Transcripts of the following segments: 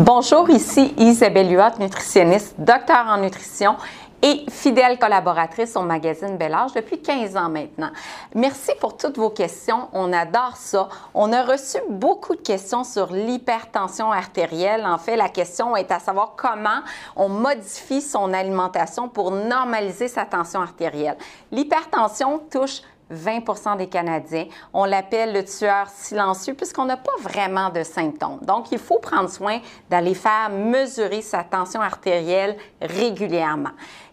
Bonjour, ici Isabelle Huot, nutritionniste, docteur en nutrition et fidèle collaboratrice au magazine Bel Âge depuis 15 ans maintenant. Merci pour toutes vos questions, on adore ça. On a reçu beaucoup de questions sur l'hypertension artérielle. En fait, la question est à savoir comment on modifie son alimentation pour normaliser sa tension artérielle. L'hypertension touche 20% des Canadiens. On l'appelle le tueur silencieux puisqu'on n'a pas vraiment de symptômes. Donc, il faut prendre soin d'aller faire mesurer sa tension artérielle régulièrement.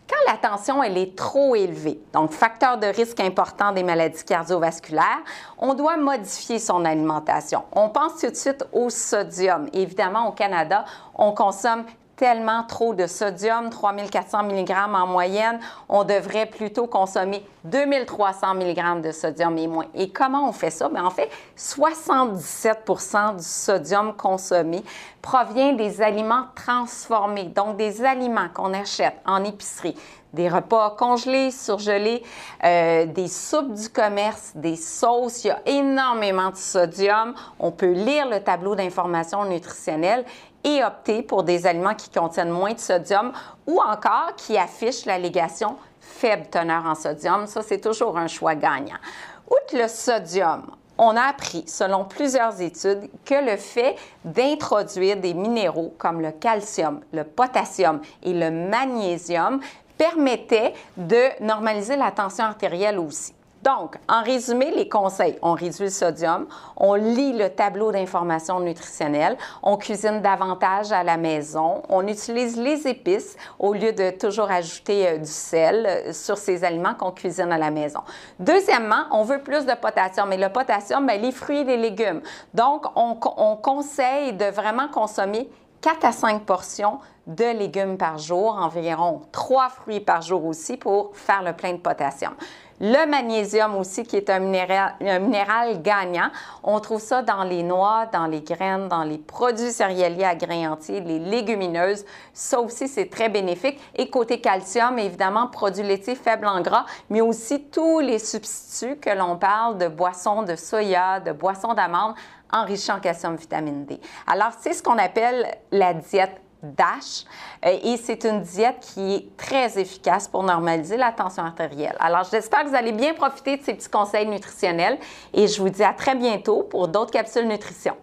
Quand la tension elle est trop élevée, donc facteur de risque important des maladies cardiovasculaires, on doit modifier son alimentation. On pense tout de suite au sodium. Évidemment, au Canada, on consomme tellement trop de sodium, 3400 mg en moyenne. On devrait plutôt consommer 2300 mg de sodium et moins. Et comment on fait ça? Bien, en fait, 77% du sodium consommé provient des aliments transformés, donc des aliments qu'on achète en épicerie. Des repas congelés, surgelés, des soupes du commerce, des sauces. Il y a énormément de sodium. On peut lire le tableau d'information nutritionnelle et opter pour des aliments qui contiennent moins de sodium ou encore qui affichent l'allégation faible teneur en sodium. Ça, c'est toujours un choix gagnant. Outre le sodium, on a appris, selon plusieurs études, que le fait d'introduire des minéraux comme le calcium, le potassium et le magnésium permettait de normaliser la tension artérielle aussi. Donc, en résumé, les conseils, on réduit le sodium, on lit le tableau d'information nutritionnelle, on cuisine davantage à la maison, on utilise les épices au lieu de toujours ajouter du sel sur ces aliments qu'on cuisine à la maison. Deuxièmement, on veut plus de potassium, et le potassium, bien, les fruits et les légumes. Donc, on conseille de vraiment consommer 4 à 5 portions de légumes par jour, environ 3 fruits par jour aussi pour faire le plein de potassium. Le magnésium aussi, qui est un minéral gagnant, on trouve ça dans les noix, dans les graines, dans les produits céréaliers à grains entiers, les légumineuses. Ça aussi, c'est très bénéfique. Et côté calcium, évidemment, produits laitiers faibles en gras, mais aussi tous les substituts que l'on parle de boissons de soya, de boissons d'amandes, enrichis en calcium, vitamine D. Alors, c'est ce qu'on appelle la diète DASH et c'est une diète qui est très efficace pour normaliser la tension artérielle. Alors, j'espère que vous allez bien profiter de ces petits conseils nutritionnels et je vous dis à très bientôt pour d'autres capsules nutrition.